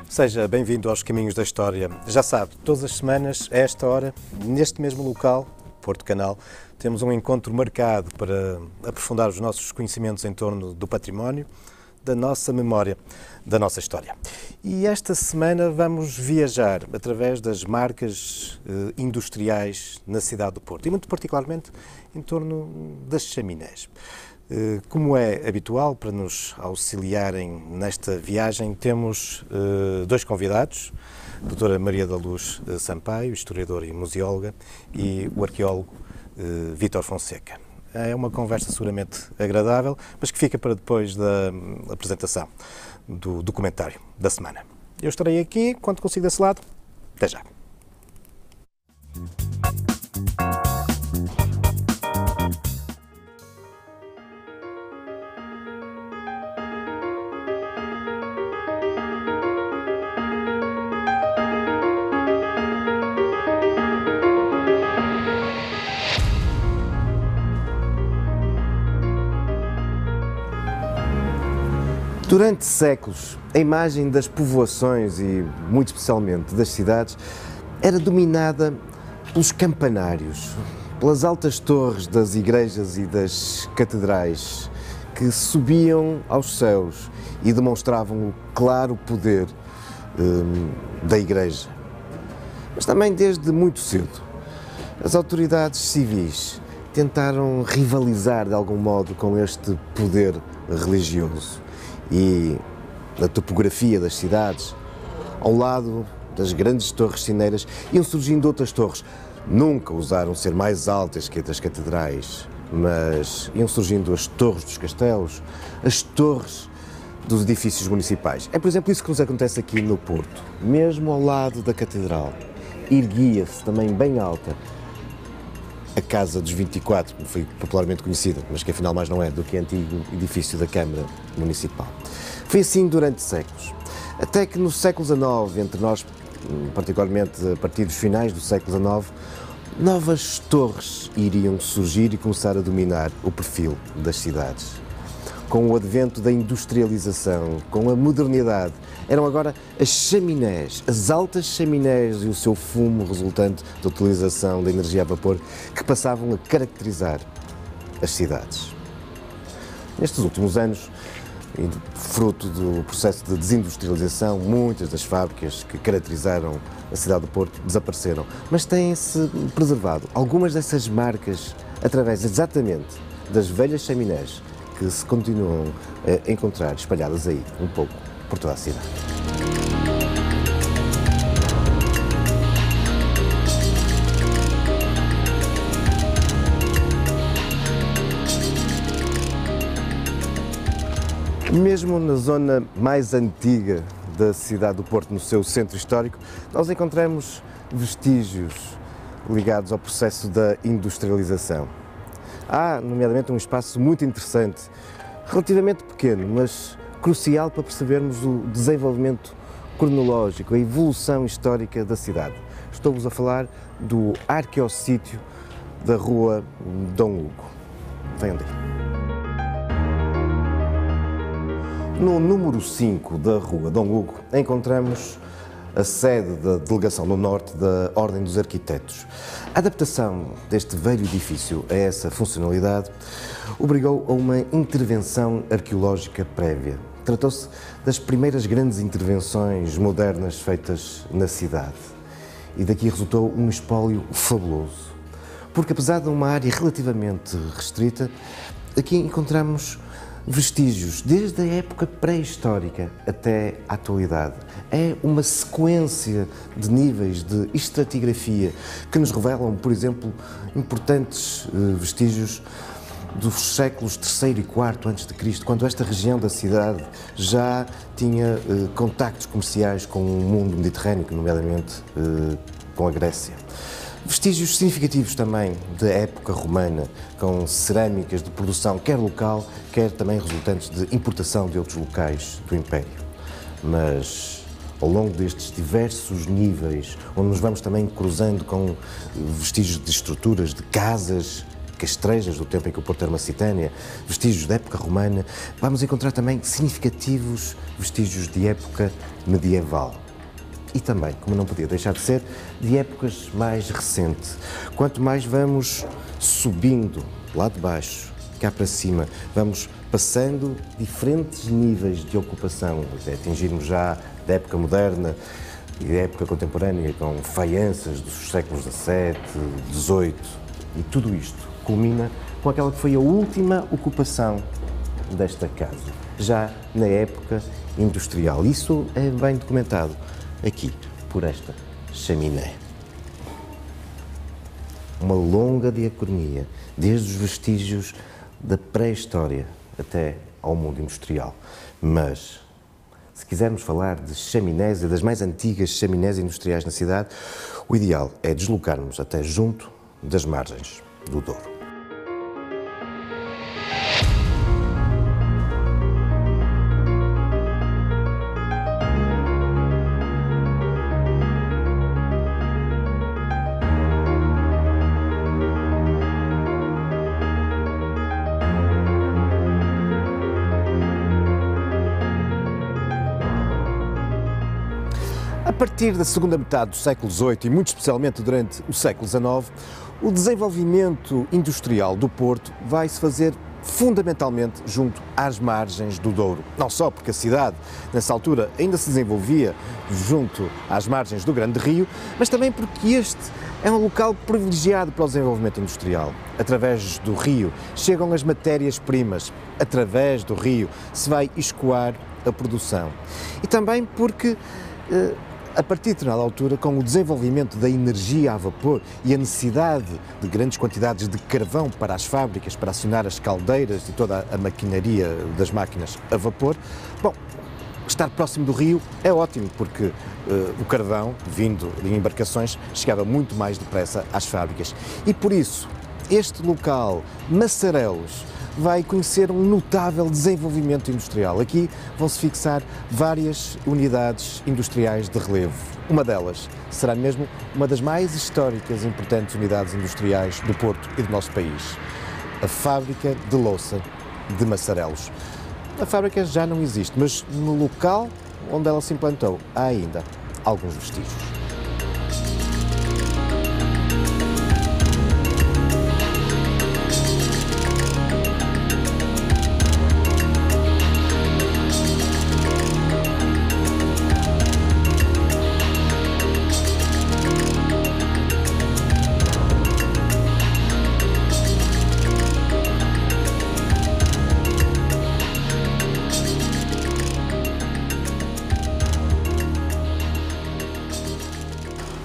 Seja bem-vindo aos Caminhos da História. Já sabe, todas as semanas, a esta hora, neste mesmo local, Porto Canal, temos um encontro marcado para aprofundar os nossos conhecimentos em torno do património, da nossa memória, da nossa história. E esta semana vamos viajar através das marcas industriais na cidade do Porto e muito particularmente em torno das chaminés. Como é habitual, para nos auxiliarem nesta viagem, temos dois convidados, a doutora Maria da Luz Sampaio, historiadora e museóloga, e o arqueólogo Vítor Fonseca. É uma conversa seguramente agradável, mas que fica para depois da apresentação do documentário da semana. Eu estarei aqui, quando consigo desse lado. Até já! Durante séculos, a imagem das povoações e, muito especialmente, das cidades, era dominada pelos campanários, pelas altas torres das igrejas e das catedrais, que subiam aos céus e demonstravam o claro poder da igreja. Mas também desde muito cedo, as autoridades civis tentaram rivalizar de algum modo com este poder religioso. E na topografia das cidades, ao lado das grandes torres sineiras, iam surgindo outras torres. Nunca ousaram ser mais altas que as catedrais, mas iam surgindo as torres dos castelos, as torres dos edifícios municipais. É, por exemplo, isso que nos acontece aqui no Porto. Mesmo ao lado da catedral, erguia-se também bem alta a Casa dos 24, que foi popularmente conhecida, mas que afinal mais não é do que o antigo edifício da Câmara Municipal. Foi assim durante séculos, até que no século XIX, entre nós, particularmente a partir dos finais do século XIX, novas torres iriam surgir e começar a dominar o perfil das cidades. Com o advento da industrialização, com a modernidade, eram agora as chaminés, as altas chaminés e o seu fumo resultante da utilização da energia a vapor que passavam a caracterizar as cidades. Nestes últimos anos, fruto do processo de desindustrialização, muitas das fábricas que caracterizaram a cidade do Porto desapareceram, mas têm-se preservado algumas dessas marcas através exatamente das velhas chaminés que se continuam a encontrar espalhadas aí, um pouco por toda a cidade. Mesmo na zona mais antiga da cidade do Porto, no seu centro histórico, nós encontramos vestígios ligados ao processo da industrialização. Há, nomeadamente, um espaço muito interessante, relativamente pequeno, mas crucial para percebermos o desenvolvimento cronológico, a evolução histórica da cidade. Estou-vos a falar do arqueossítio da Rua Dom Hugo. Venham daí. No número 5 da Rua Dom Hugo encontramos a sede da Delegação do Norte da Ordem dos Arquitetos. A adaptação deste velho edifício a essa funcionalidade obrigou a uma intervenção arqueológica prévia. Tratou-se das primeiras grandes intervenções modernas feitas na cidade. E daqui resultou um espólio fabuloso. Porque apesar de uma área relativamente restrita, aqui encontramos vestígios desde a época pré-histórica até à atualidade. É uma sequência de níveis de estratigrafia que nos revelam, por exemplo, importantes vestígios dos séculos III e IV a.C., quando esta região da cidade já tinha contactos comerciais com o mundo mediterrâneo, nomeadamente com a Grécia. Vestígios significativos também da época romana, com cerâmicas de produção quer local, quer também resultantes de importação de outros locais do Império. Mas ao longo destes diversos níveis, onde nos vamos também cruzando com vestígios de estruturas de casas castrejas do tempo em que o Porto era uma citânia, vestígios da época romana, vamos encontrar também significativos vestígios de época medieval. E também, como não podia deixar de ser, de épocas mais recentes. Quanto mais vamos subindo lá de baixo, cá para cima, vamos passando diferentes níveis de ocupação, até atingirmos já da época moderna e da época contemporânea, com faianças dos séculos XVII, XVIII, e tudo isto culmina com aquela que foi a última ocupação desta casa, já na época industrial. Isso é bem documentado aqui, por esta chaminé. Uma longa diacronia, desde os vestígios da pré-história até ao mundo industrial. Mas, se quisermos falar de chaminés e das mais antigas chaminés industriais na cidade, o ideal é deslocarmos até junto das margens do Douro. A partir da segunda metade do século XVIII e muito especialmente durante o século XIX, o desenvolvimento industrial do Porto vai-se fazer fundamentalmente junto às margens do Douro. Não só porque a cidade, nessa altura, ainda se desenvolvia junto às margens do Grande Rio, mas também porque este é um local privilegiado para o desenvolvimento industrial. Através do rio chegam as matérias-primas, através do rio se vai escoar a produção. E também porque a partir de determinada altura, com o desenvolvimento da energia a vapor e a necessidade de grandes quantidades de carvão para as fábricas, para acionar as caldeiras e toda a maquinaria das máquinas a vapor, bom, estar próximo do rio é ótimo, porque o carvão, vindo de embarcações, chegava muito mais depressa às fábricas. E por isso, este local, Massarelos, vai conhecer um notável desenvolvimento industrial. Aqui vão-se fixar várias unidades industriais de relevo. Uma delas será mesmo uma das mais históricas e importantes unidades industriais do Porto e do nosso país, a Fábrica de Louça de Massarelos. A fábrica já não existe, mas no local onde ela se implantou há ainda alguns vestígios.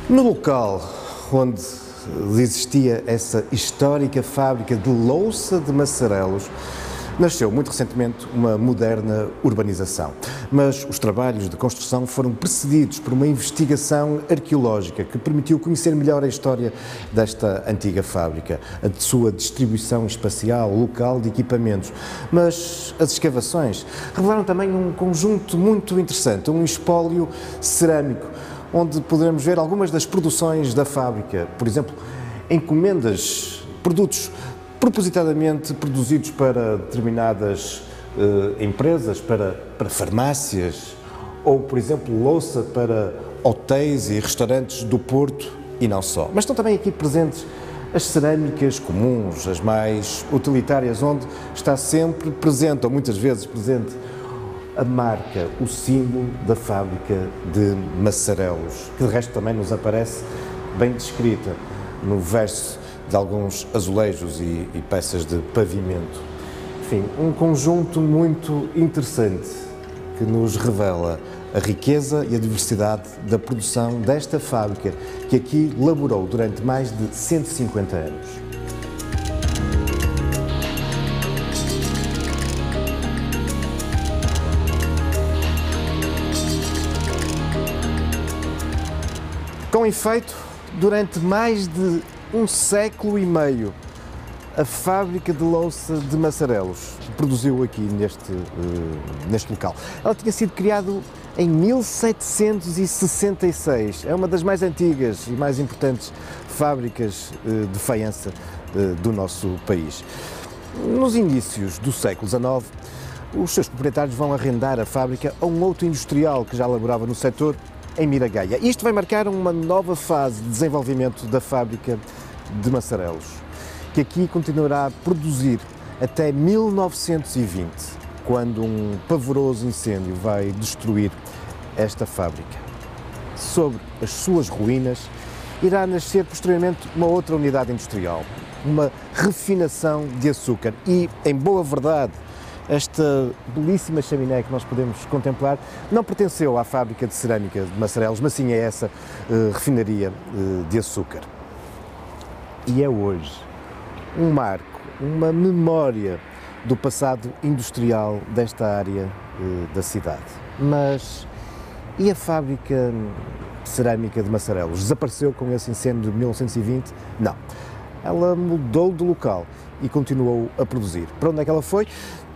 No local onde existia essa histórica fábrica de louça de Massarelos, nasceu muito recentemente uma moderna urbanização, mas os trabalhos de construção foram precedidos por uma investigação arqueológica que permitiu conhecer melhor a história desta antiga fábrica, a de sua distribuição espacial, local de equipamentos. Mas as escavações revelaram também um conjunto muito interessante, um espólio cerâmico, onde poderemos ver algumas das produções da fábrica, por exemplo, encomendas, produtos propositadamente produzidos para determinadas empresas, para farmácias, ou, por exemplo, louça para hotéis e restaurantes do Porto e não só. Mas estão também aqui presentes as cerâmicas comuns, as mais utilitárias, onde está sempre presente, ou muitas vezes presente, a marca, o símbolo da fábrica de Massarelos, que de resto também nos aparece bem descrita no verso de alguns azulejos e peças de pavimento. Enfim, um conjunto muito interessante que nos revela a riqueza e a diversidade da produção desta fábrica, que aqui laborou durante mais de 150 anos. Com efeito, durante mais de um século e meio, a fábrica de louça de Massarelos produziu aqui neste local. Ela tinha sido criada em 1766. É uma das mais antigas e mais importantes fábricas de faiança do nosso país. Nos inícios do século XIX, os seus proprietários vão arrendar a fábrica a um outro industrial que já laborava no setor, em Miragaia. Isto vai marcar uma nova fase de desenvolvimento da fábrica de Massarelos, que aqui continuará a produzir até 1920, quando um pavoroso incêndio vai destruir esta fábrica. Sobre as suas ruínas irá nascer posteriormente uma outra unidade industrial, uma refinação de açúcar e, em boa verdade, esta belíssima chaminé que nós podemos contemplar não pertenceu à fábrica de cerâmica de Massarelos, mas sim a essa refinaria de açúcar. E é hoje um marco, uma memória do passado industrial desta área da cidade. Mas e a fábrica de cerâmica de Massarelos? Desapareceu com esse incêndio de 1920? Não. Ela mudou de local e continuou a produzir. Para onde é que ela foi?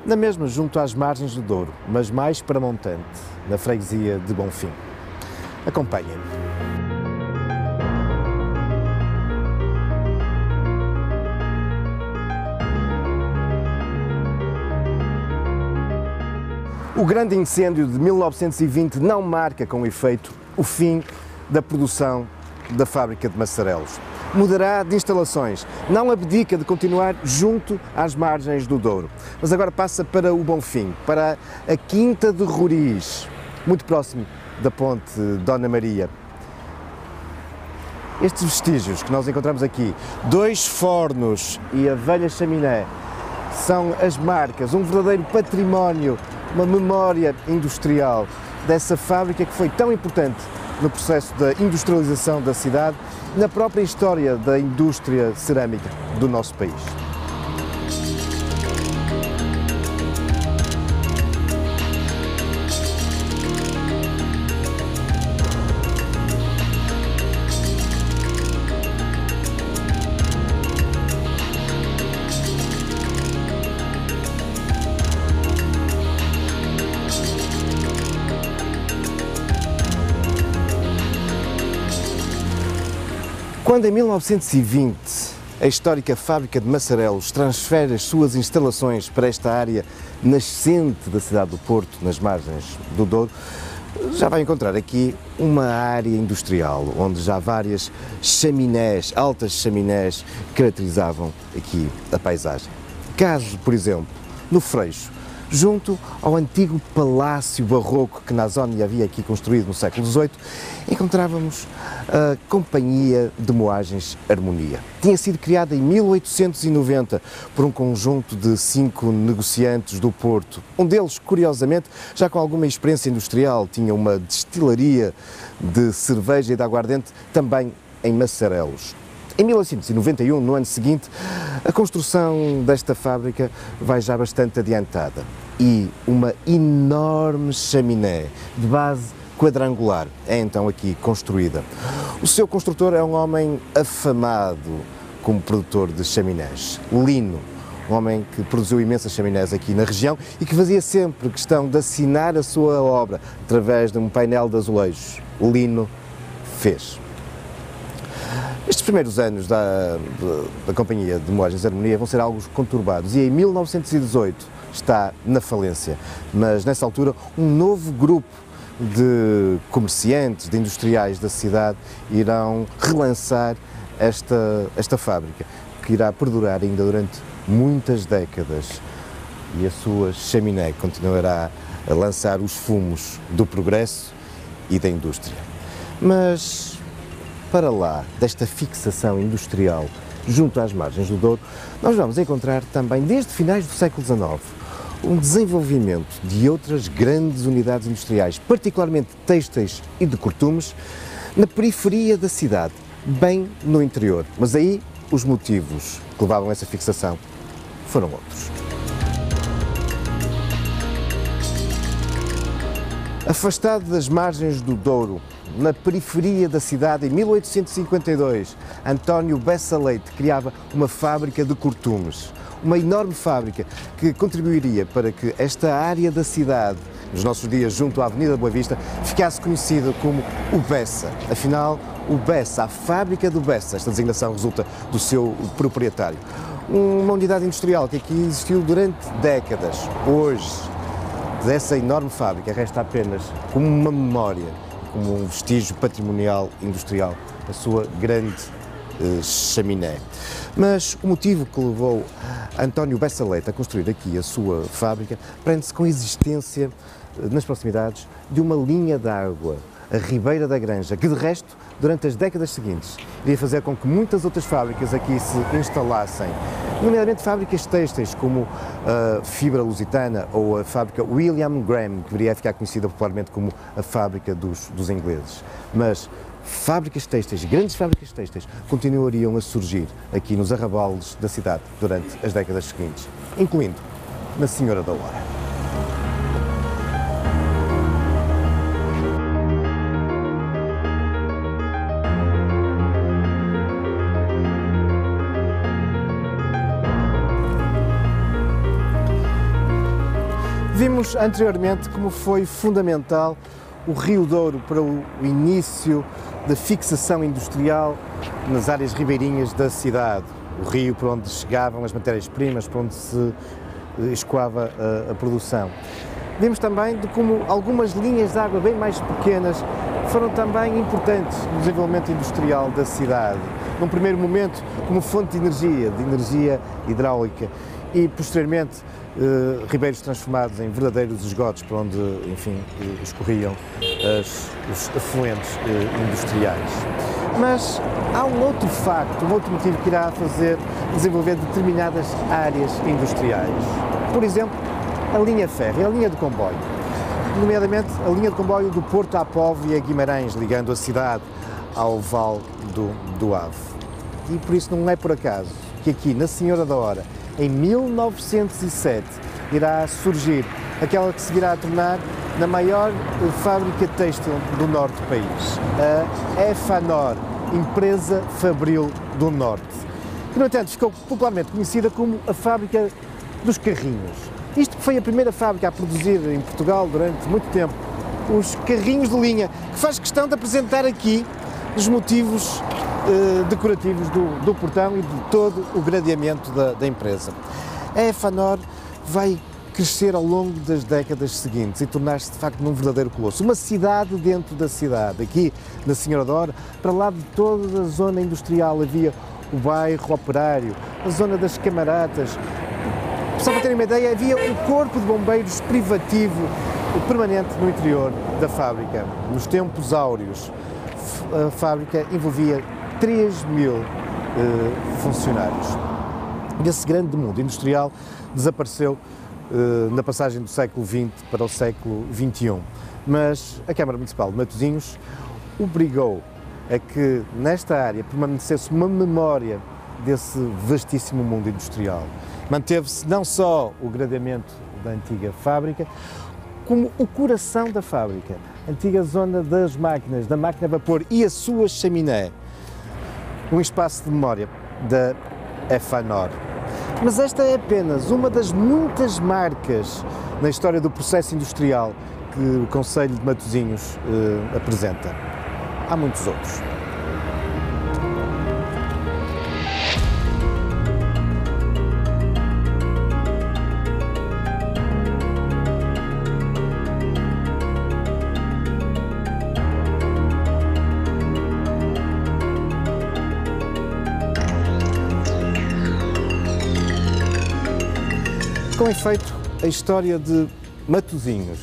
Na mesma, junto às margens do Douro, mas mais para Montante, na freguesia de Bonfim. Acompanhem-me. O grande incêndio de 1920 não marca com efeito o fim da produção da fábrica de Massarelos. Mudará de instalações, não abdica de continuar junto às margens do Douro, mas agora passa para o Bonfim, para a Quinta de Roriz, muito próximo da ponte Dona Maria. Estes vestígios que nós encontramos aqui, 2 fornos e a velha chaminé, são as marcas, um verdadeiro património, uma memória industrial dessa fábrica que foi tão importante no processo da industrialização da cidade, na própria história da indústria cerâmica do nosso país. Quando em 1920 a histórica fábrica de Massarelos transfere as suas instalações para esta área nascente da cidade do Porto, nas margens do Douro, já vai encontrar aqui uma área industrial, onde já várias chaminés, altas chaminés, caracterizavam aqui a paisagem. Caso, por exemplo, no Freixo, junto ao antigo palácio barroco que Nasoni havia aqui construído no século XVIII, encontrávamos a Companhia de Moagens Harmonia. Tinha sido criada em 1890 por um conjunto de 5 negociantes do Porto. Um deles, curiosamente, já com alguma experiência industrial, tinha uma destilaria de cerveja e de aguardente também em Massarelos. Em 1891, no ano seguinte, a construção desta fábrica vai já bastante adiantada e uma enorme chaminé de base quadrangular é então aqui construída. O seu construtor é um homem afamado como produtor de chaminés, Lino, um homem que produziu imensas chaminés aqui na região e que fazia sempre questão de assinar a sua obra através de um painel de azulejos. Lino fez. Estes primeiros anos da Companhia de Moagens Harmonia vão ser algo conturbados e em 1918 está na falência, mas nessa altura um novo grupo de comerciantes, de industriais da cidade irão relançar esta fábrica, que irá perdurar ainda durante muitas décadas e a sua chaminé continuará a lançar os fumos do progresso e da indústria. Mas para lá desta fixação industrial junto às margens do Douro, nós vamos encontrar também, desde finais do século XIX, um desenvolvimento de outras grandes unidades industriais, particularmente têxteis e de cortumes, na periferia da cidade, bem no interior. Mas aí os motivos que levavam a essa fixação foram outros. Afastado das margens do Douro, na periferia da cidade, em 1852, António Bessa Leite criava uma fábrica de cortumes. Uma enorme fábrica que contribuiria para que esta área da cidade, nos nossos dias junto à Avenida Boa Vista, ficasse conhecida como o Bessa. Afinal, o Bessa, a fábrica do Bessa, esta designação resulta do seu proprietário. Uma unidade industrial que aqui existiu durante décadas. Hoje, dessa enorme fábrica resta apenas como uma memória, como um vestígio patrimonial industrial, a sua grande chaminé. Mas o motivo que levou António Bessa Leite a construir aqui a sua fábrica prende-se com a existência, nas proximidades, de uma linha de água, a Ribeira da Granja, que de resto, durante as décadas seguintes, iria fazer com que muitas outras fábricas aqui se instalassem, nomeadamente fábricas têxteis como a Fibra Lusitana ou a fábrica William Graham, que viria a ficar conhecida popularmente como a fábrica dos ingleses. Mas fábricas têxteis, grandes fábricas têxteis, continuariam a surgir aqui nos arrabaldes da cidade durante as décadas seguintes, incluindo na Senhora da Hora. Vimos anteriormente como foi fundamental o Rio Douro para o início da fixação industrial nas áreas ribeirinhas da cidade. O rio por onde chegavam as matérias-primas, por onde se escoava a produção. Vimos também de como algumas linhas de água bem mais pequenas foram também importantes no desenvolvimento industrial da cidade. Num primeiro momento, como fonte de energia hidráulica, e posteriormente ribeiros transformados em verdadeiros esgotos para onde, enfim, escorriam os afluentes industriais. Mas há um outro facto, um outro motivo que irá fazer desenvolver determinadas áreas industriais. Por exemplo, a linha férrea, a linha de comboio, nomeadamente a linha de comboio do Porto à Póvoa e a Guimarães, ligando a cidade ao Vale do Ave. E por isso não é por acaso que aqui, na Senhora da Hora, em 1907, irá surgir aquela que se virá a tornar na maior fábrica têxtil do norte do país, a EFANOR, Empresa Fabril do Norte, que, no entanto, ficou popularmente conhecida como a fábrica dos carrinhos. Isto foi a primeira fábrica a produzir em Portugal durante muito tempo os carrinhos de linha, que faz questão de apresentar aqui os motivos decorativos do portão e de todo o gradeamento da empresa. A EFANOR vai crescer ao longo das décadas seguintes e tornar-se de facto num verdadeiro colosso. Uma cidade dentro da cidade. Aqui na Senhora da Hora, para lá de toda a zona industrial, havia o bairro operário, a zona das camaratas. Só para terem uma ideia, havia um corpo de bombeiros privativo permanente no interior da fábrica. Nos tempos áureos, a fábrica envolvia 3.000 funcionários. Esse grande mundo industrial desapareceu na passagem do século XX para o século XXI, mas a Câmara Municipal de Matosinhos obrigou a que nesta área permanecesse uma memória desse vastíssimo mundo industrial. Manteve-se não só o gradeamento da antiga fábrica, como o coração da fábrica, a antiga zona das máquinas, da máquina a vapor e a sua chaminé. Um espaço de memória da EFANOR. Mas esta é apenas uma das muitas marcas na história do processo industrial que o Concelho de Matosinhos apresenta. Há muitos outros. Com efeito, a história de Matosinhos,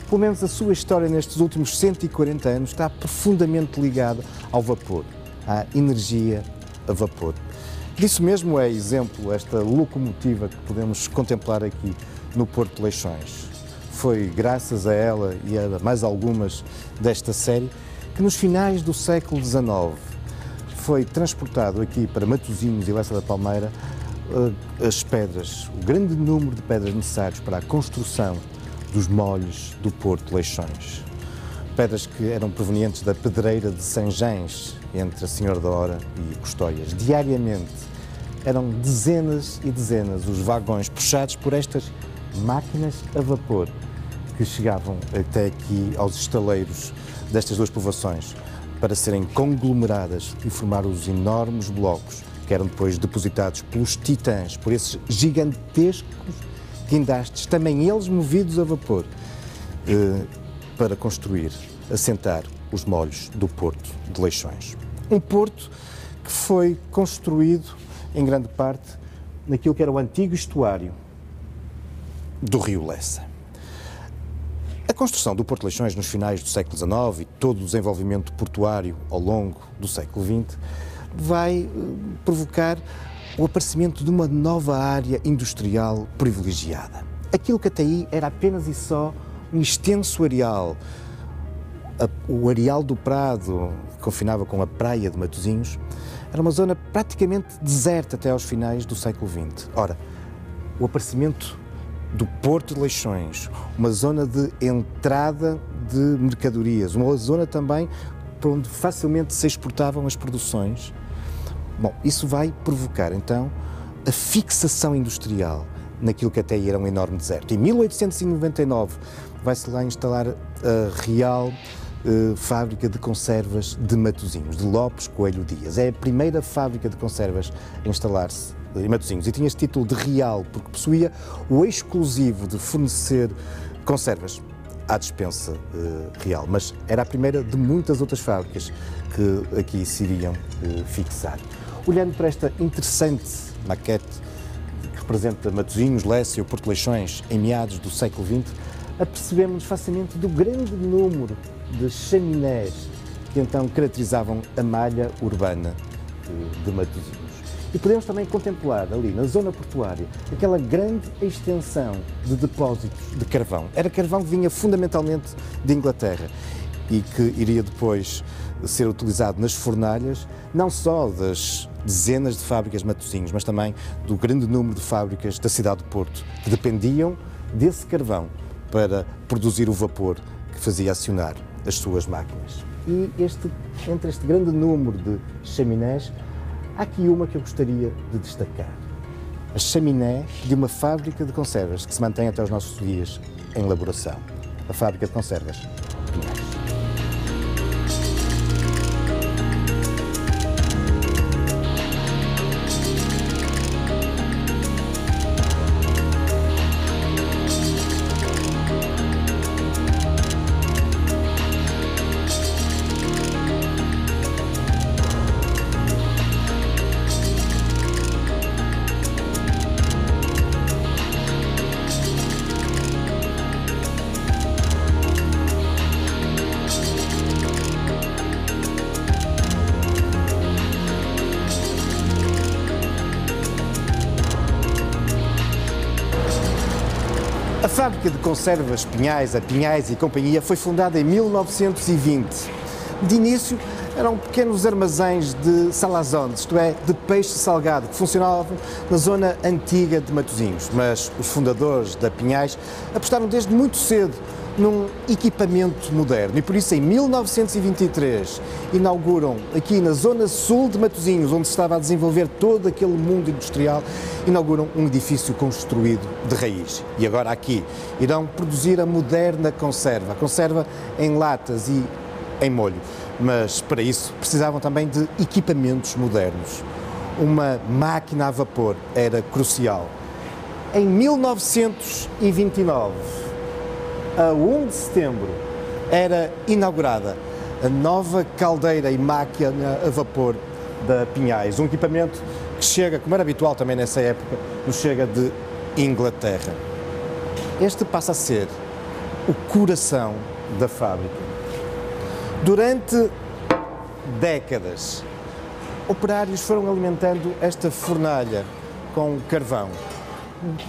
pelo menos a sua história nestes últimos 140 anos, está profundamente ligada ao vapor, à energia a vapor. Disso mesmo é exemplo esta locomotiva que podemos contemplar aqui no Porto de Leixões. Foi graças a ela e a mais algumas desta série que nos finais do século XIX foi transportado aqui para Matosinhos e Lessa da Palmeira as pedras, o grande número de pedras necessários para a construção dos molhos do Porto de Leixões. pedras que eram provenientes da pedreira de Sanjães, entre a Senhora da Hora e Custóias. Diariamente eram dezenas e dezenas os vagões puxados por estas máquinas a vapor que chegavam até aqui aos estaleiros destas duas povoações para serem conglomeradas e formar os enormes blocos que eram depois depositados pelos titãs, por esses gigantescos guindastes, também eles movidos a vapor, para construir, assentar os molhos do Porto de Leixões. Um porto que foi construído, em grande parte, naquilo que era o antigo estuário do rio Lessa. A construção do Porto de Leixões nos finais do século XIX e todo o desenvolvimento portuário ao longo do século XX vai provocar o aparecimento de uma nova área industrial privilegiada. Aquilo que até aí era apenas e só um extenso areal, o Areal do Prado, que confinava com a praia de Matosinhos, era uma zona praticamente deserta até aos finais do século XX. Ora, o aparecimento do Porto de Leixões, uma zona de entrada de mercadorias, uma zona também por onde facilmente se exportavam as produções. Bom, isso vai provocar então a fixação industrial naquilo que até aí era um enorme deserto. Em 1899 vai-se lá instalar a Real Fábrica de Conservas de Matosinhos, de Lopes Coelho Dias. É a primeira fábrica de conservas a instalar-se em Matosinhos e tinha este título de Real porque possuía o exclusivo de fornecer conservas à despensa real, mas era a primeira de muitas outras fábricas que aqui se iriam fixar. Olhando para esta interessante maquete que representa Matosinhos, Lessa e o Porto de Leixões em meados do século XX, apercebemos-nos facilmente do grande número de chaminés que então caracterizavam a malha urbana de Matosinhos. E podemos também contemplar ali na zona portuária aquela grande extensão de depósitos de carvão. Era carvão que vinha fundamentalmente de Inglaterra e que iria depois ser utilizado nas fornalhas, não só das dezenas de fábricas de Matosinhos, mas também do grande número de fábricas da cidade de Porto, que dependiam desse carvão para produzir o vapor que fazia acionar as suas máquinas. E entre este grande número de chaminés, há aqui uma que eu gostaria de destacar. A chaminé de uma fábrica de conservas que se mantém até os nossos dias em elaboração. A fábrica de conservas Pinhais. A fábrica de conservas Pinhais, a Pinhais e Companhia, foi fundada em 1920. De início, eram pequenos armazéns de salazones, isto é, de peixe salgado, que funcionavam na zona antiga de Matosinhos. Mas os fundadores da Pinhais apostaram desde muito cedo num equipamento moderno e por isso em 1923 inauguram aqui na zona sul de Matosinhos, onde se estava a desenvolver todo aquele mundo industrial, inauguram um edifício construído de raiz. E agora aqui irão produzir a moderna conserva, a conserva em latas e em molho. Mas para isso precisavam também de equipamentos modernos. Uma máquina a vapor era crucial. Em 1929, a 1 de setembro, era inaugurada a nova caldeira e máquina a vapor da Pinhais, um equipamento que chega, como era habitual também nessa época, nos chega de Inglaterra. Este passa a ser o coração da fábrica. Durante décadas, operários foram alimentando esta fornalha com carvão,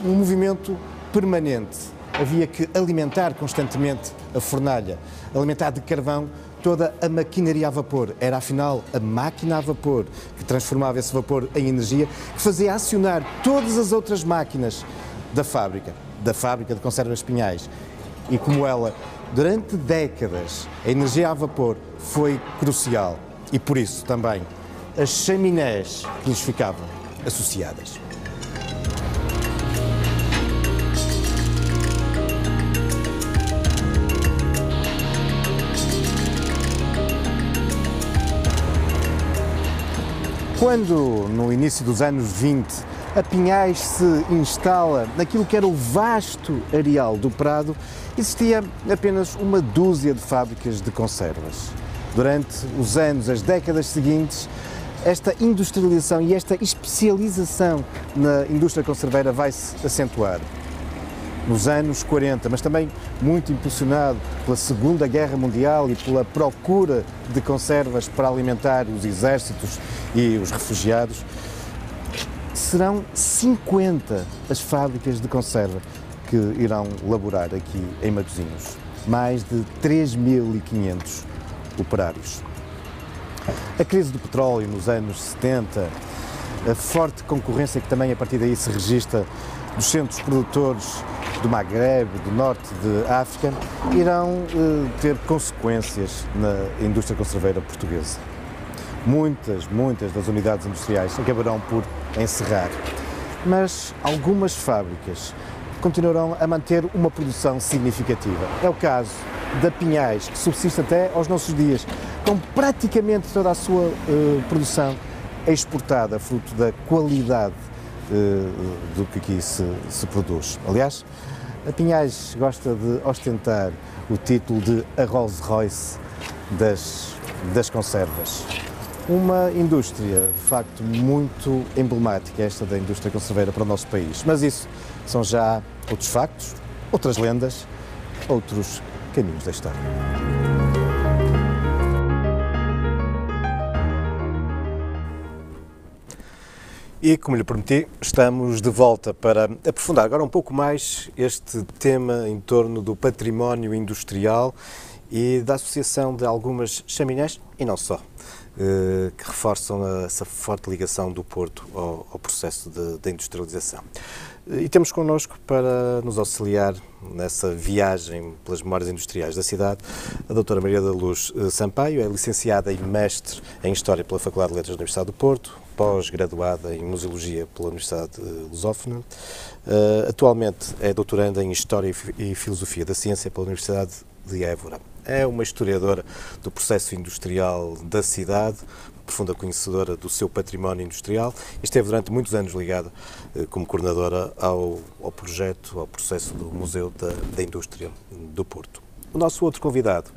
um movimento permanente. Havia que alimentar constantemente a fornalha, alimentar de carvão toda a maquinaria a vapor. Era, afinal, a máquina a vapor que transformava esse vapor em energia, que fazia acionar todas as outras máquinas da fábrica de conservas Pinhais. E como ela Durante décadas, a energia a vapor foi crucial e, por isso, também as chaminés que lhes ficavam associadas. Quando, no início dos anos 20, a Pinhais se instala naquilo que era o vasto areal do Prado, existia apenas uma dúzia de fábricas de conservas. Durante os anos, as décadas seguintes, esta industrialização e esta especialização na indústria conserveira vai se acentuar. Nos anos 40, mas também muito impulsionado pela Segunda Guerra Mundial e pela procura de conservas para alimentar os exércitos e os refugiados, serão 50 as fábricas de conserva que irão laborar aqui em Matosinhos. Mais de 3.500 operários. A crise do petróleo nos anos 70, a forte concorrência que também a partir daí se registra dos centros produtores do Magreb, do norte de África, irão ter consequências na indústria conserveira portuguesa. Muitas das unidades industriais acabarão por encerrar, mas algumas fábricas continuarão a manter uma produção significativa. É o caso da Pinhais, que subsiste até aos nossos dias, com praticamente toda a sua produção exportada, fruto da qualidade do que aqui se produz. Aliás, a Pinhais gosta de ostentar o título de a Rolls-Royce das conservas. Uma indústria, de facto, muito emblemática, esta da indústria conserveira para o nosso país. Mas isso são já outros factos, outras lendas, outros caminhos da história. E, como lhe prometi, estamos de volta para aprofundar agora um pouco mais este tema em torno do património industrial e da associação de algumas chaminés, e não só, que reforçam essa forte ligação do Porto ao processo de industrialização. E temos connosco, para nos auxiliar nessa viagem pelas memórias industriais da cidade, a doutora Maria da Luz Sampaio, é licenciada e mestre em História pela Faculdade de Letras da Universidade do Porto, pós-graduada em Museologia pela Universidade Lusófona, atualmente é doutoranda em História e Filosofia da Ciência pela Universidade de Évora. É uma historiadora do processo industrial da cidade, profunda conhecedora do seu património industrial e esteve durante muitos anos ligada como coordenadora ao projeto, ao processo do Museu da Indústria do Porto. O nosso outro convidado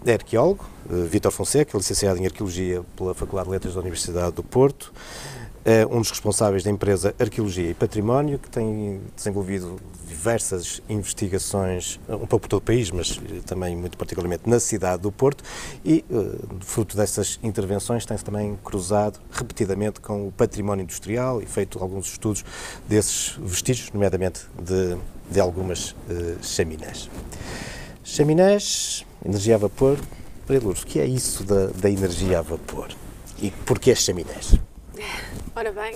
é arqueólogo, Vítor Fonseca, licenciado em Arqueologia pela Faculdade de Letras da Universidade do Porto, é um dos responsáveis da empresa Arqueologia e Património, que tem desenvolvido diversas investigações, um pouco por todo o país, mas também muito particularmente na cidade do Porto, e fruto dessas intervenções tem-se também cruzado repetidamente com o património industrial e feito alguns estudos desses vestígios, nomeadamente de algumas chaminés. Chaminés, energia a vapor. Maria Lourdes, o que é isso da energia a vapor? E porquê as chaminés? Ora bem,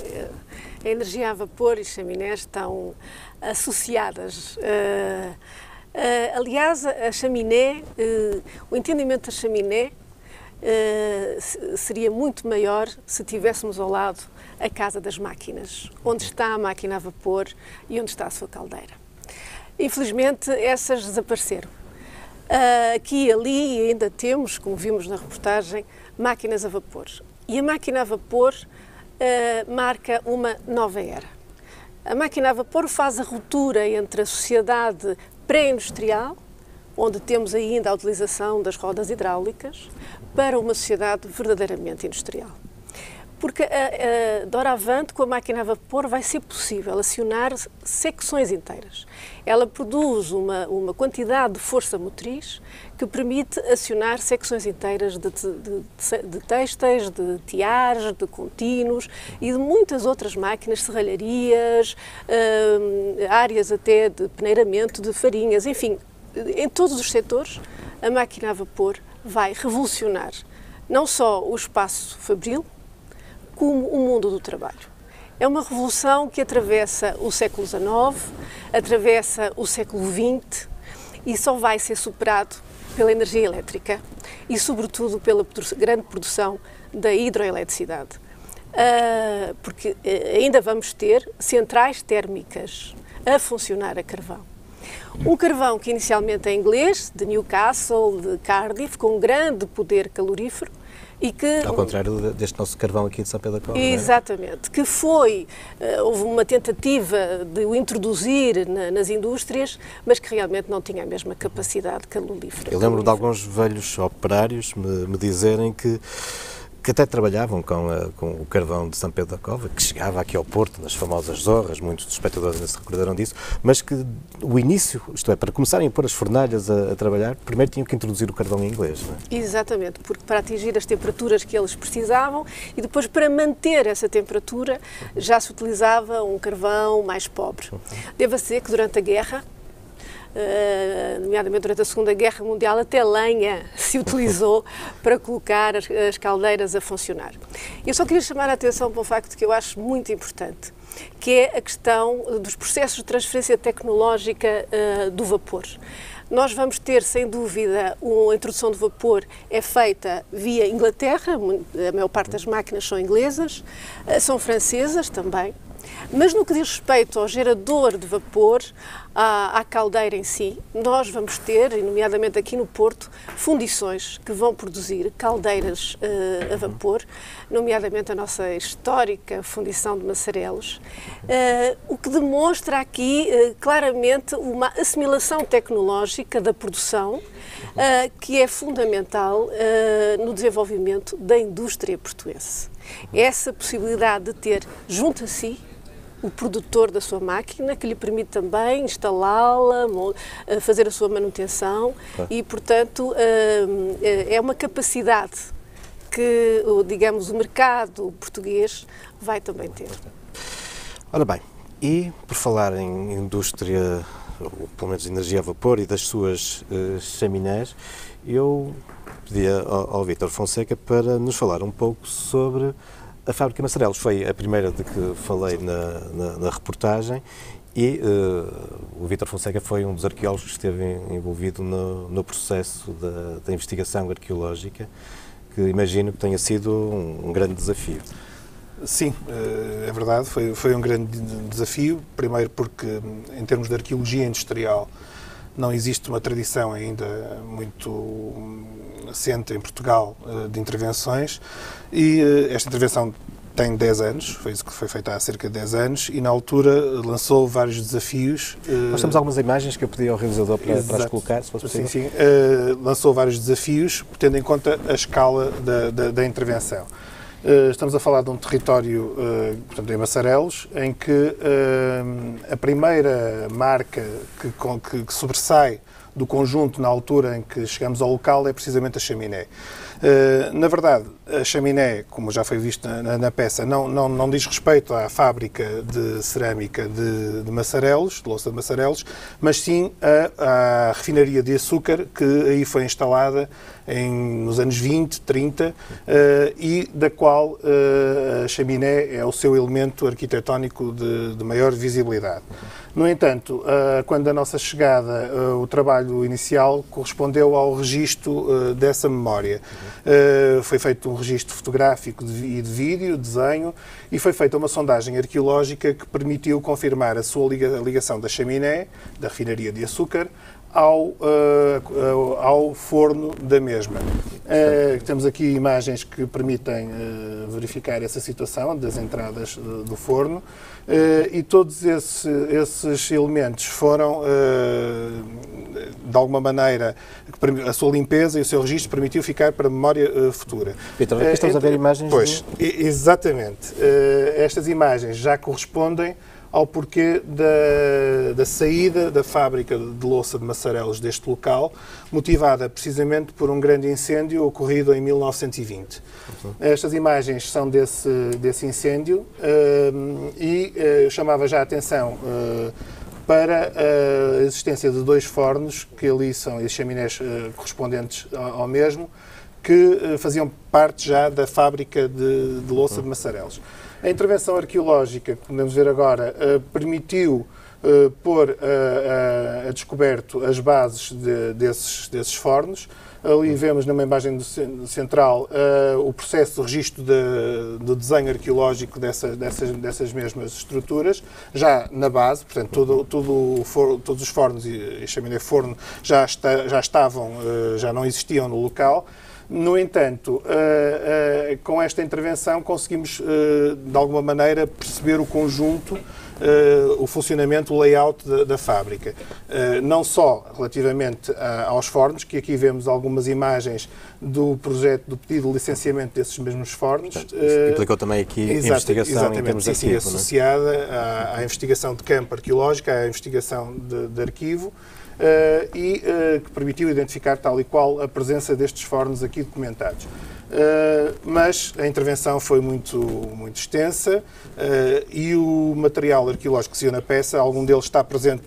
a energia a vapor e chaminés estão associadas. Aliás, a chaminé, o entendimento da chaminé seria muito maior se tivéssemos ao lado a casa das máquinas, onde está a máquina a vapor e onde está a sua caldeira. Infelizmente, essas desapareceram. Aqui e ali ainda temos, como vimos na reportagem, máquinas a vapor. E a máquina a vapor marca uma nova era. A máquina a vapor faz a ruptura entre a sociedade pré-industrial, onde temos ainda a utilização das rodas hidráulicas, para uma sociedade verdadeiramente industrial. Porque doravante, com a máquina a vapor, vai ser possível acionar secções inteiras. Ela produz uma quantidade de força motriz que permite acionar secções inteiras de têxteis, de tiares, de contínuos e de muitas outras máquinas, serralharias, áreas até de peneiramento de farinhas, enfim, em todos os setores, a máquina a vapor vai revolucionar não só o espaço fabril, como o mundo do trabalho. É uma revolução que atravessa o século XIX, atravessa o século XX e só vai ser superado pela energia elétrica e, sobretudo, pela grande produção da hidroeletricidade. Porque ainda vamos ter centrais térmicas a funcionar a carvão. Um carvão que inicialmente é inglês, de Newcastle, de Cardiff, com um grande poder calorífero, e que... Ao contrário deste nosso carvão aqui de São Pedro da Cova. Exatamente, que houve uma tentativa de o introduzir nas indústrias, mas que realmente não tinha a mesma capacidade calorífera. Eu lembro de alguns velhos operários me dizerem que até trabalhavam com o carvão de São Pedro da Cova, que chegava aqui ao Porto, nas famosas zorras, muitos dos espectadores ainda se recordaram disso, mas que o início, isto é, para começarem a pôr as fornalhas a trabalhar, primeiro tinham que introduzir o carvão em inglês, não é? Exatamente, porque para atingir as temperaturas que eles precisavam e depois para manter essa temperatura já se utilizava um carvão mais pobre. Devo dizer que durante a guerra, nomeadamente durante a Segunda Guerra Mundial, até lenha se utilizou para colocar as caldeiras a funcionar. Eu só queria chamar a atenção para um facto que eu acho muito importante, que é a questão dos processos de transferência tecnológica do vapor. Nós vamos ter, sem dúvida, a introdução do vapor é feita via Inglaterra, a maior parte das máquinas são inglesas, são francesas também. Mas no que diz respeito ao gerador de vapor, à caldeira em si, nós vamos ter, nomeadamente aqui no Porto, fundições que vão produzir caldeiras a vapor, nomeadamente a nossa histórica fundição de Massarelos, o que demonstra aqui claramente uma assimilação tecnológica da produção, que é fundamental no desenvolvimento da indústria portuense. Essa possibilidade de ter junto a si o produtor da sua máquina, que lhe permite também instalá-la, fazer a sua manutenção e, portanto, é uma capacidade que, digamos, o mercado português vai também ter. Ora bem, e por falar em indústria, ou pelo menos energia a vapor e das suas chaminés, eu pedi ao Vítor Fonseca para nos falar um pouco sobre a fábrica Massarelos. Foi a primeira de que falei na reportagem e o Vítor Fonseca foi um dos arqueólogos que esteve envolvido no processo da investigação arqueológica, que imagino que tenha sido um grande desafio. Sim, é verdade, foi um grande desafio, primeiro porque em termos de arqueologia industrial não existe uma tradição ainda muito assente em Portugal de intervenções e esta intervenção tem 10 anos, foi isso que foi feito há cerca de 10 anos e na altura lançou vários desafios. Nós temos algumas imagens que eu pedi ao realizador para as colocar, se fosse possível. Sim, lançou vários desafios, tendo em conta a escala da intervenção. Estamos a falar de um território, portanto, em Massarelos, em que a primeira marca que sobressai do conjunto na altura em que chegamos ao local é precisamente a chaminé. Na verdade, a chaminé, como já foi visto na peça, não diz respeito à fábrica de cerâmica de Massarelos, de louça de Massarelos, mas sim à refinaria de açúcar que aí foi instalada nos anos 20, 30 e da qual a chaminé é o seu elemento arquitetónico de maior visibilidade. No entanto, quando a nossa chegada, o trabalho inicial correspondeu ao registro dessa memória. Foi feito um registro fotográfico e de vídeo, desenho, e foi feita uma sondagem arqueológica que permitiu confirmar a sua ligação da chaminé, da refinaria de açúcar, ao forno da mesma. Temos aqui imagens que permitem verificar essa situação das entradas do forno e todos esses elementos foram, de alguma maneira, a sua limpeza e o seu registro permitiu ficar para a memória futura. Vítor, aqui estamos a ver imagens... Pois, exatamente. Estas imagens já correspondem ao porquê da saída da fábrica de louça de Massarelos deste local, motivada precisamente por um grande incêndio ocorrido em 1920. Estas imagens são desse incêndio e eu chamava já a atenção para a existência de 2 fornos, que ali são as chaminés correspondentes ao mesmo, que faziam parte já da fábrica de louça de Massarelos. A intervenção arqueológica, que podemos ver agora, permitiu pôr a descoberto as bases desses fornos. Ali vemos numa imagem central o processo de registro do desenho arqueológico dessas mesmas estruturas, já na base, portanto, todos os fornos e chaminé forno já estavam, já não existiam no local. No entanto, com esta intervenção conseguimos, de alguma maneira, perceber o conjunto, o funcionamento, o layout da fábrica. Não só relativamente aos fornos, que aqui vemos algumas imagens do projeto, do pedido de licenciamento desses mesmos fornos. Portanto, implicou também aqui investigação em termos de arquivo, associada à investigação de campo arqueológica, à investigação de arquivo, que permitiu identificar tal e qual a presença destes fornos aqui documentados. Mas a intervenção foi muito extensa e o material arqueológico que se viu na peça, algum deles está presente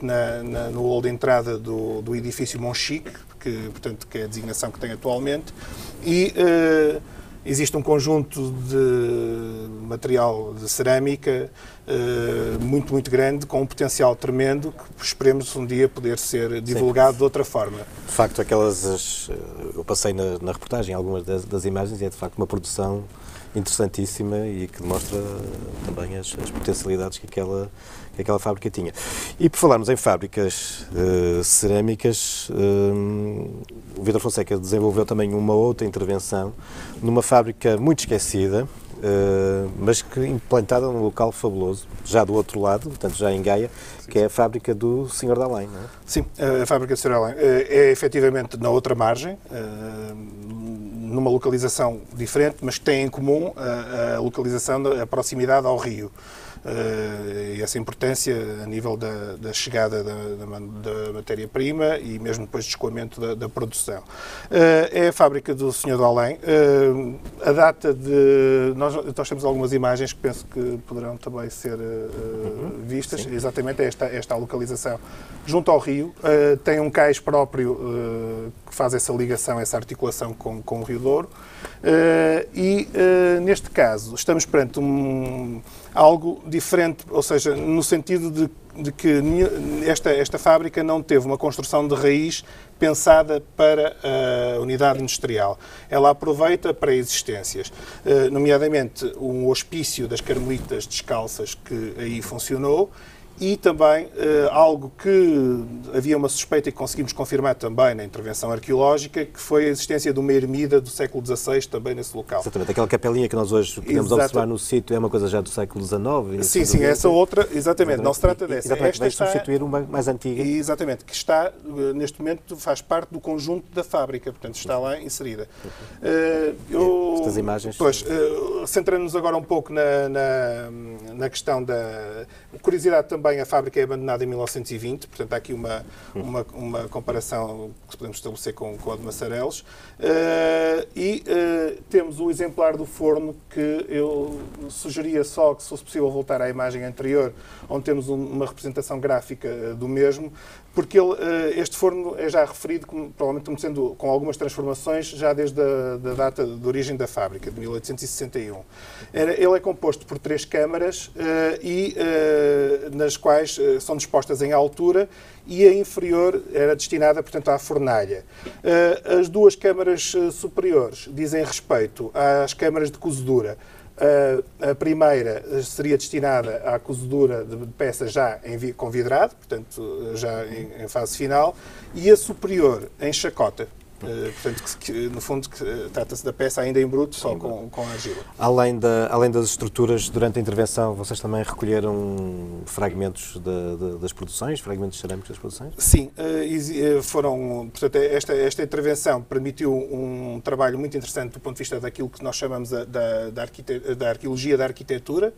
no hall de entrada do edifício Monchique, portanto, que é a designação que tem atualmente, e existe um conjunto de material de cerâmica muito grande, com um potencial tremendo, que esperemos um dia poder ser divulgado de outra forma. De facto, eu passei na reportagem algumas das imagens e é de facto uma produção interessantíssima e que demonstra também as potencialidades que aquela fábrica tinha. E por falarmos em fábricas cerâmicas, o Vítor Fonseca desenvolveu também uma outra intervenção numa fábrica muito esquecida, mas que implantada num local fabuloso, já do outro lado, portanto já em Gaia, que é a fábrica do Sr. de Além, não é? Sim, a fábrica do Sr. de Além é efetivamente na outra margem, numa localização diferente, mas que tem em comum a localização, a proximidade ao rio. E essa importância a nível da chegada da matéria-prima e mesmo depois do escoamento da produção. É a fábrica do Sr. do Além. A data de... Nós temos algumas imagens que penso que poderão também ser vistas. Sim. Exatamente esta localização junto ao rio. Tem um cais próprio que faz essa ligação, essa articulação com o Rio Douro. Neste caso, estamos perante algo diferente, ou seja, no sentido de que esta fábrica não teve uma construção de raiz pensada para a unidade industrial. Ela aproveita pré-existências, nomeadamente um hospício das Carmelitas Descalças que aí funcionou, e também algo que havia uma suspeita e que conseguimos confirmar também na intervenção arqueológica, que foi a existência de uma ermida do século XVI também nesse local. Exatamente, aquela capelinha que nós hoje podemos observar no sítio é uma coisa já do século XIX. Sim, essa outra, exatamente, não se trata dessa. Esta vai substituir uma mais antiga. Exatamente, que está, neste momento, faz parte do conjunto da fábrica, portanto está lá inserida. Estas imagens... Pois, centrando-nos agora um pouco na questão da... Curiosidade também, a fábrica é abandonada em 1920, portanto há aqui uma comparação que podemos estabelecer com a de Massarelos. Temos o exemplar do forno que eu sugeria só que, se fosse possível, voltar à imagem anterior, onde temos uma representação gráfica do mesmo, porque este forno é já referido, provavelmente sendo com algumas transformações, já desde a data de origem da fábrica, de 1861. Ele é composto por 3 câmaras nas quais são dispostas em altura, e a inferior era destinada, portanto, à fornalha. As 2 câmaras superiores dizem respeito às câmaras de cozedura. A primeira seria destinada à cozedura de peças já com vidrado, portanto, já em fase final, e a superior em chacota. Portanto, no fundo, trata-se da peça ainda em bruto, só com argila. Além das estruturas, durante a intervenção, vocês também recolheram fragmentos das produções, fragmentos cerâmicos das produções? Sim, portanto, esta intervenção permitiu um trabalho muito interessante do ponto de vista daquilo que nós chamamos da arqueologia da arquitetura,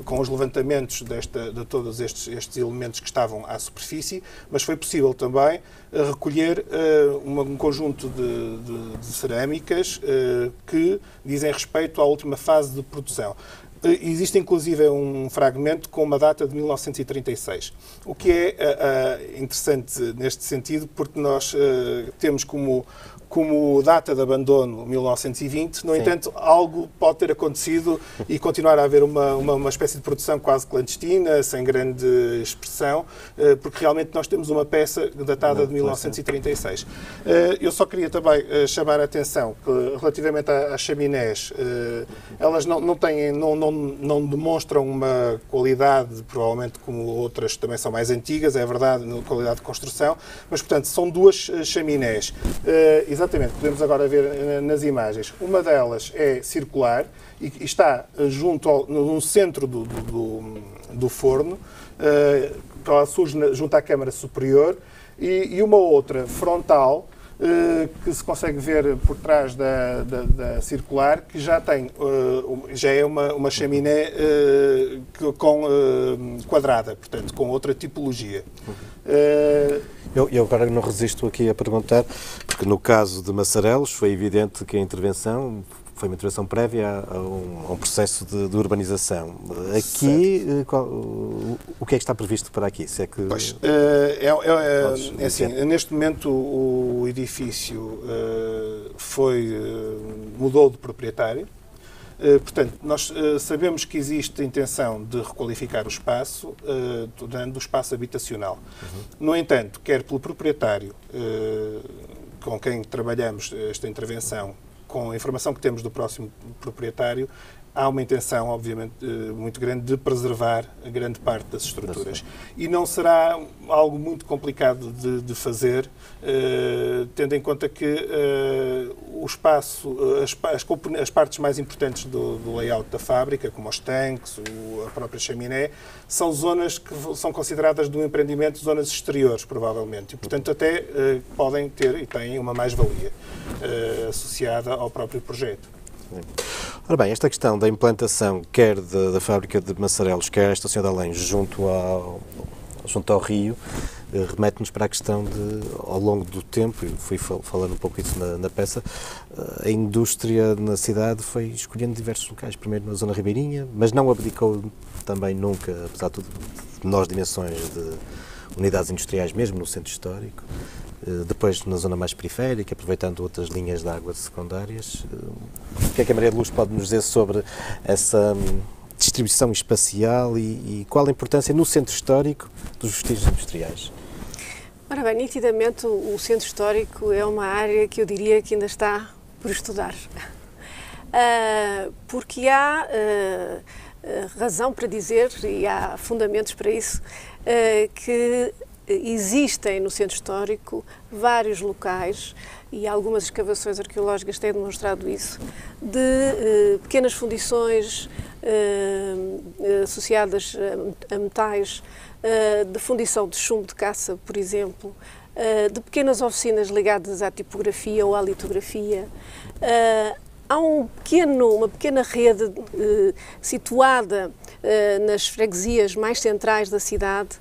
com os levantamentos de todos estes elementos que estavam à superfície, mas foi possível também recolher um conjunto de cerâmicas que dizem respeito à última fase de produção. Existe inclusive um fragmento com uma data de 1936, o que é interessante neste sentido, porque nós temos como como data de abandono 1920, no entanto, algo pode ter acontecido e continuar a haver uma espécie de produção quase clandestina, sem grande expressão, porque realmente nós temos uma peça datada de 1936. Eu só queria também chamar a atenção que, relativamente às chaminés, elas não demonstram uma qualidade, provavelmente como outras que também são mais antigas, é verdade, na qualidade de construção, mas, portanto, são duas chaminés. Exatamente, podemos agora ver nas imagens. Uma delas é circular e está no centro do forno, ela surge junto à câmara superior, e uma outra frontal, que se consegue ver por trás da circular, que já é uma chaminé quadrada, portanto, com outra tipologia. Eu agora não resisto aqui a perguntar, porque no caso de Massarelos foi evidente que a intervenção foi uma intervenção prévia a um processo de urbanização. Aqui, o que é que está previsto para aqui? Se é que... Pois, assim, neste momento o edifício mudou de proprietário. Portanto, nós sabemos que existe a intenção de requalificar o espaço, dando o espaço habitacional. No entanto, quer pelo proprietário com quem trabalhamos esta intervenção, com a informação que temos do próximo proprietário, há uma intenção, obviamente, muito grande de preservar a grande parte das estruturas. E não será algo muito complicado de fazer, tendo em conta que o espaço, as partes mais importantes do layout da fábrica, como os tanques, a própria chaminé, são zonas que são consideradas do empreendimento zonas exteriores, provavelmente. E, portanto, até podem ter e têm uma mais-valia associada ao próprio projeto. Ora bem, esta questão da implantação, quer da fábrica de Massarelos, quer esta Estação de Além, junto ao rio, remete-nos para a questão de, ao longo do tempo, e fui falando um pouco isso na peça, a indústria na cidade foi escolhendo diversos locais, primeiro na zona ribeirinha, mas não abdicou também nunca, apesar de tudo, de menores dimensões de unidades industriais, mesmo no centro histórico. Depois na zona mais periférica, aproveitando outras linhas de água secundárias. O que é que a Maria de Luz pode nos dizer sobre essa distribuição espacial e qual a importância no centro histórico dos vestígios industriais? Ora bem, nitidamente o centro histórico é uma área que eu diria que ainda está por estudar. Porque há razão para dizer, e há fundamentos para isso, que existem no centro histórico vários locais, e algumas escavações arqueológicas têm demonstrado isso, de pequenas fundições associadas a metais, de fundição de chumbo de caça, por exemplo, de pequenas oficinas ligadas à tipografia ou à litografia. Há uma pequena rede situada nas freguesias mais centrais da cidade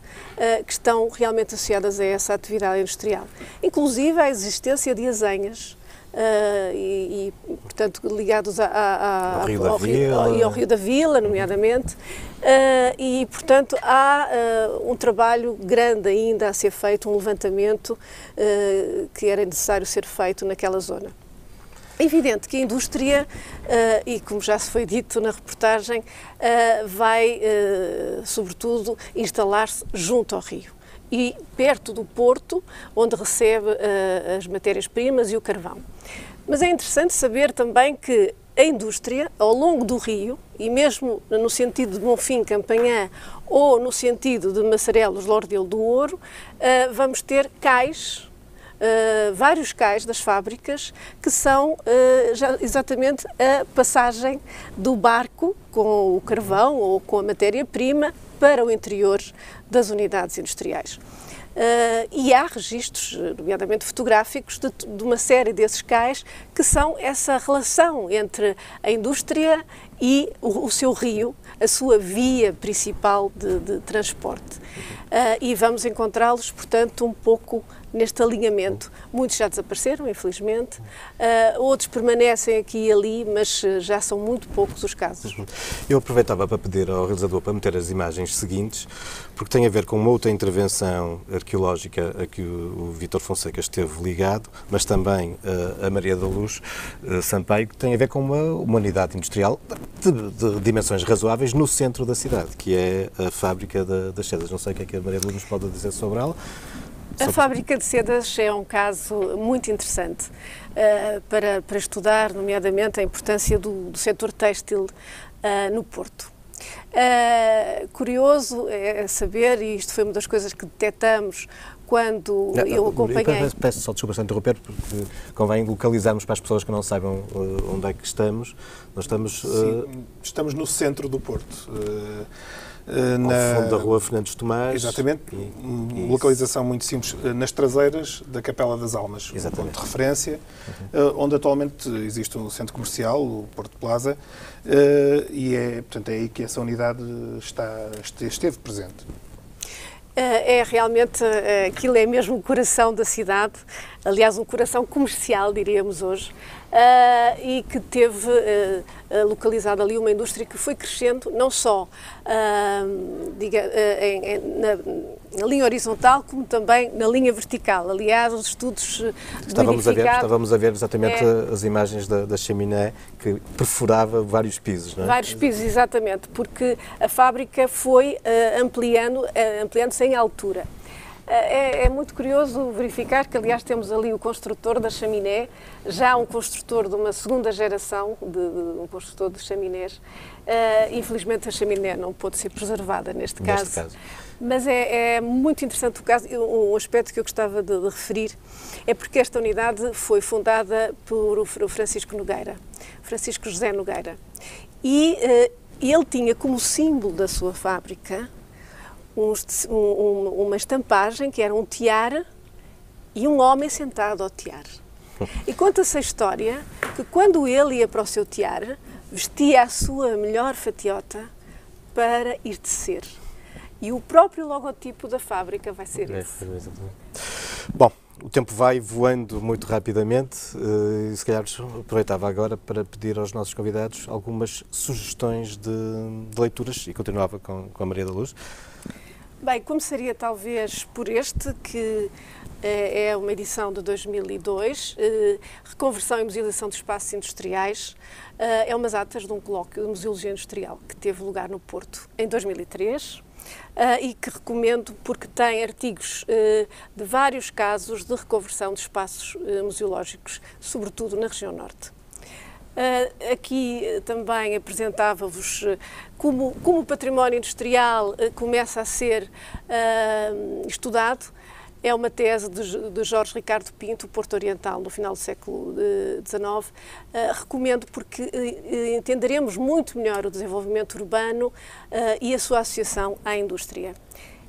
que estão realmente associadas a essa atividade industrial. Inclusive a existência de azenhas portanto, ligados ao Rio da Vila, nomeadamente, e, portanto, há um trabalho grande ainda a ser feito, um levantamento que era necessário ser feito naquela zona. É evidente que a indústria, e como já se foi dito na reportagem, vai, sobretudo, instalar-se junto ao rio e perto do porto, onde recebe as matérias-primas e o carvão. Mas é interessante saber também que a indústria, ao longo do rio, e mesmo no sentido de Bonfim, Campanhã, ou no sentido de Massarelos, Lordelo do Ouro, vamos ter cais, vários cais das fábricas que são exatamente a passagem do barco com o carvão ou com a matéria-prima para o interior das unidades industriais. E há registros, nomeadamente fotográficos, de uma série desses cais que são essa relação entre a indústria e o seu rio, a sua via principal de transporte. E vamos encontrá-los, portanto, um pouco neste alinhamento. Muitos já desapareceram, infelizmente, outros permanecem aqui e ali, mas já são muito poucos os casos. Eu aproveitava para pedir ao realizador para meter as imagens seguintes, porque tem a ver com uma outra intervenção arqueológica a que o Vítor Fonseca esteve ligado, mas também a Maria da Luz Sampaio, que tem a ver com uma unidade industrial de dimensões razoáveis no centro da cidade, que é a fábrica das sedas. Não sei o que é que a Maria da Luz nos pode dizer sobre ela. A fábrica de sedas é um caso muito interessante para estudar, nomeadamente, a importância do setor têxtil no Porto. Curioso é saber, e isto foi uma das coisas que detectamos quando eu acompanhei... Peço só desculpa de interromper, porque convém localizarmos para as pessoas que não saibam onde é que estamos. Nós estamos... Estamos no centro do Porto. Ao fundo da rua Fernandes Tomás. Exatamente, localização muito simples, nas traseiras da Capela das Almas, um ponto de referência, onde atualmente existe um centro comercial, o Porto Plaza, e portanto, é aí que essa unidade esteve presente. É realmente, aquilo é mesmo o coração da cidade, aliás um coração comercial, diríamos hoje, e que teve localizado ali uma indústria que foi crescendo, não só na linha horizontal, como também na linha vertical. Aliás, os estudos Estávamos a ver exatamente as imagens da chaminé que perfurava vários pisos, não é? Vários pisos, exatamente, porque a fábrica foi ampliando-se em altura. É muito curioso verificar que, aliás, temos ali o construtor da chaminé, já um construtor de uma segunda geração, um construtor de chaminés. Infelizmente, a chaminé não pôde ser preservada neste caso. Mas é muito interessante o caso. Um aspecto que eu gostava de referir é porque esta unidade foi fundada por o Francisco Nogueira, Francisco José Nogueira. E ele tinha como símbolo da sua fábrica uma estampagem que era um tiara e um homem sentado ao tiara. E conta-se a história que quando ele ia para o seu tiara, vestia a sua melhor fatiota para ir tecer. E o próprio logotipo da fábrica vai ser esse. Bom, o tempo vai voando muito rapidamente e se calhar aproveitava agora para pedir aos nossos convidados algumas sugestões de leituras e continuava com a Maria da Luz. Bem, começaria talvez por este, que é uma edição de 2002, Reconversão e Musealização de Espaços Industriais. É umas atas de um colóquio de museologia industrial que teve lugar no Porto em 2003 e que recomendo porque tem artigos de vários casos de reconversão de espaços museológicos, sobretudo na região norte. Aqui também apresentava-vos como o património industrial começa a ser estudado. É uma tese de Jorge Ricardo Pinto, Porto Oriental, no final do século XIX. Recomendo porque entenderemos muito melhor o desenvolvimento urbano e a sua associação à indústria.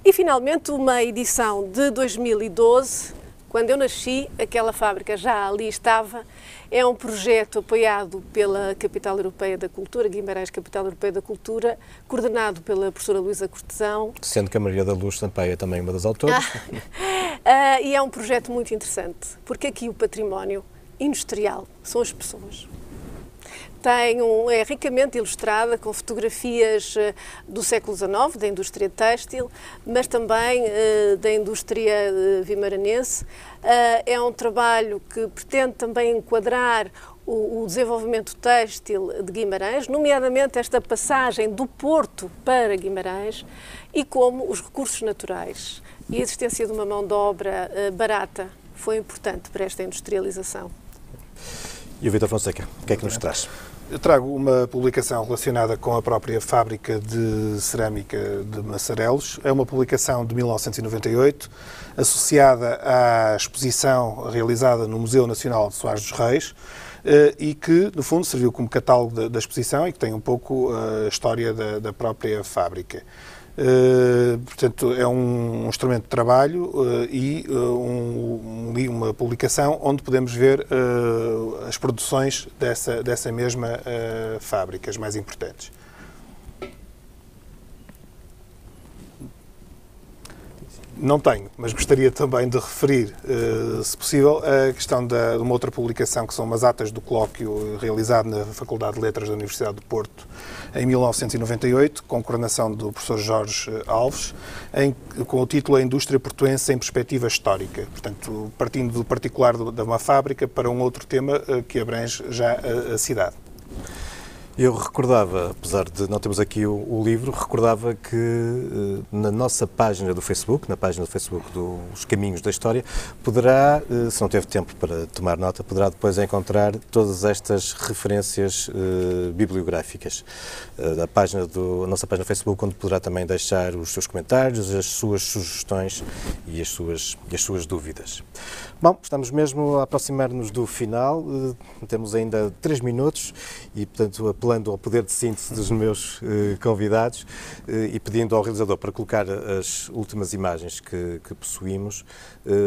E, finalmente, uma edição de 2012, quando eu nasci, aquela fábrica já ali estava. É um projeto apoiado pela Capital Europeia da Cultura, Guimarães Capital Europeia da Cultura, coordenado pela professora Luísa Cortesão. Sendo que a Maria da Luz Sampaio é também uma das autoras. E é um projeto muito interessante, porque aqui o património industrial são as pessoas. É ricamente ilustrada com fotografias do século XIX, da indústria têxtil, mas também da indústria vimaranense. É um trabalho que pretende também enquadrar o desenvolvimento têxtil de Guimarães, nomeadamente esta passagem do Porto para Guimarães, e como os recursos naturais e a existência de uma mão de obra barata foi importante para esta industrialização. E o Vítor Fonseca, o que é que nos traz? Eu trago uma publicação relacionada com a própria fábrica de cerâmica de Massarelos. É uma publicação de 1998, associada à exposição realizada no Museu Nacional de Soares dos Reis e que, no fundo, serviu como catálogo da exposição e que tem um pouco a história da própria fábrica. Portanto, é um instrumento de trabalho e uma publicação onde podemos ver as produções dessa mesma fábrica, as mais importantes. Não tenho, mas gostaria também de referir, se possível, a questão de uma outra publicação, que são umas atas do colóquio realizado na Faculdade de Letras da Universidade do Porto em 1998, com coordenação do professor Jorge Alves, com o título A Indústria Portuense em Perspectiva Histórica. Portanto, partindo do particular de uma fábrica para um outro tema que abrange já a cidade. Eu recordava, apesar de não termos aqui o livro, recordava que na nossa página do Facebook, na página do Facebook dos Caminhos da História, poderá, se não teve tempo para tomar nota, poderá depois encontrar todas estas referências bibliográficas. A nossa página do Facebook, onde poderá também deixar os seus comentários, as suas sugestões e as suas dúvidas. Bom, estamos mesmo a aproximar-nos do final, temos ainda 3 minutos e, portanto, apelando ao poder de síntese dos meus convidados e pedindo ao realizador para colocar as últimas imagens que possuímos,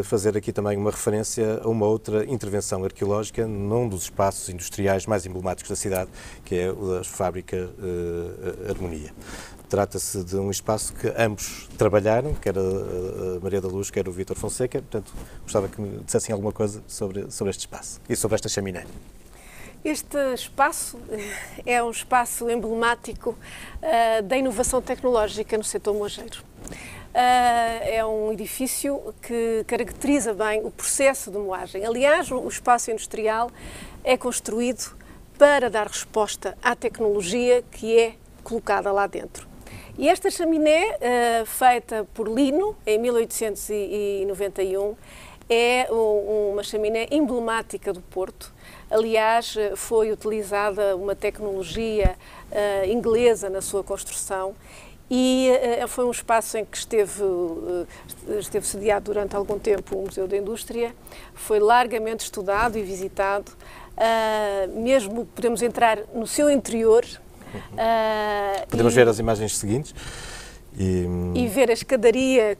fazer aqui também uma referência a uma outra intervenção arqueológica num dos espaços industriais mais emblemáticos da cidade, que é o da fábrica Harmonia. Trata-se de um espaço que ambos trabalharam, quer a Maria da Luz, quer o Vítor Fonseca. Portanto, gostava que me dissessem alguma coisa sobre este espaço e sobre esta chaminé. Este espaço é um espaço emblemático da inovação tecnológica no setor moageiro. É um edifício que caracteriza bem o processo de moagem. Aliás, o espaço industrial é construído para dar resposta à tecnologia que é colocada lá dentro. E esta chaminé, feita por Lino, em 1891, é uma chaminé emblemática do Porto. Aliás, foi utilizada uma tecnologia inglesa na sua construção e foi um espaço em que esteve sediado durante algum tempo o Museu da Indústria, foi largamente estudado e visitado, mesmo podemos entrar no seu interior. Podemos ver as imagens seguintes. E ver a escadaria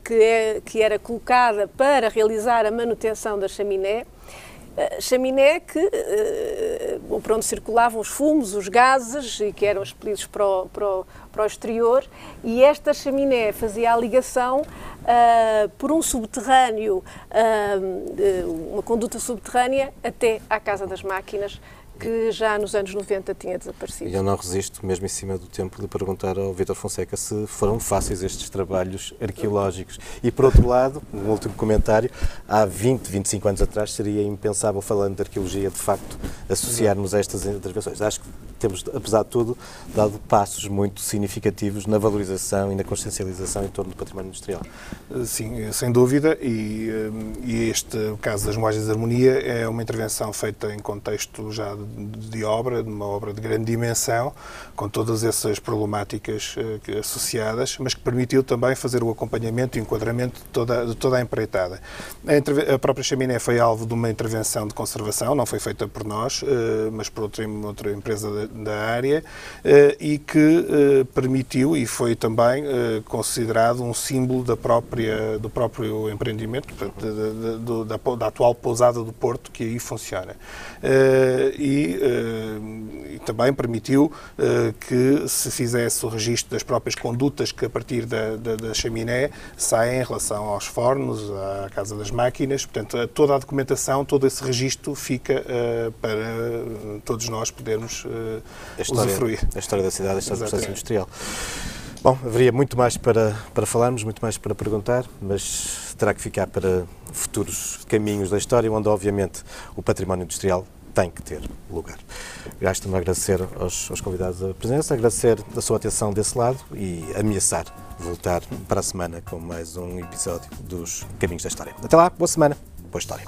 que era colocada para realizar a manutenção da chaminé. Chaminé por onde circulavam os fumos, os gases e que eram expelidos para o exterior, e esta chaminé fazia a ligação por um subterrâneo, uma conduta subterrânea até à Casa das Máquinas, que já nos anos 90 tinha desaparecido. E eu não resisto, mesmo em cima do tempo, de perguntar ao Vítor Fonseca se foram fáceis estes trabalhos arqueológicos. E, por outro lado, um último comentário, há 20, 25 anos atrás seria impensável, falando de arqueologia, de facto, associarmos a estas intervenções. Acho que temos, apesar de tudo, dado passos muito significativos na valorização e na consciencialização em torno do património industrial. Sim, sem dúvida, e o caso das moagens de Harmonia é uma intervenção feita em contexto já de uma obra de grande dimensão, com todas essas problemáticas associadas, mas que permitiu também fazer o acompanhamento e enquadramento de toda a empreitada. A própria chaminé foi alvo de uma intervenção de conservação, não foi feita por nós, mas por outra empresa da área, e que permitiu e foi também considerado um símbolo do próprio empreendimento, da atual pousada do Porto, que aí funciona. E também permitiu que se fizesse o registro das próprias condutas que a partir da chaminé saem em relação aos fornos, à Casa das Máquinas. Portanto, toda a documentação, todo esse registro fica para todos nós podermos usufruir. A história da cidade, a história do processo industrial. Bom, haveria muito mais para falarmos, muito mais para perguntar, mas terá que ficar para futuros caminhos da história, onde, obviamente, o património industrial tem que ter lugar. Resta-me agradecer aos convidados a presença, agradecer a sua atenção desse lado e ameaçar voltar para a semana com mais um episódio dos Caminhos da História. Até lá, boa semana, boa história.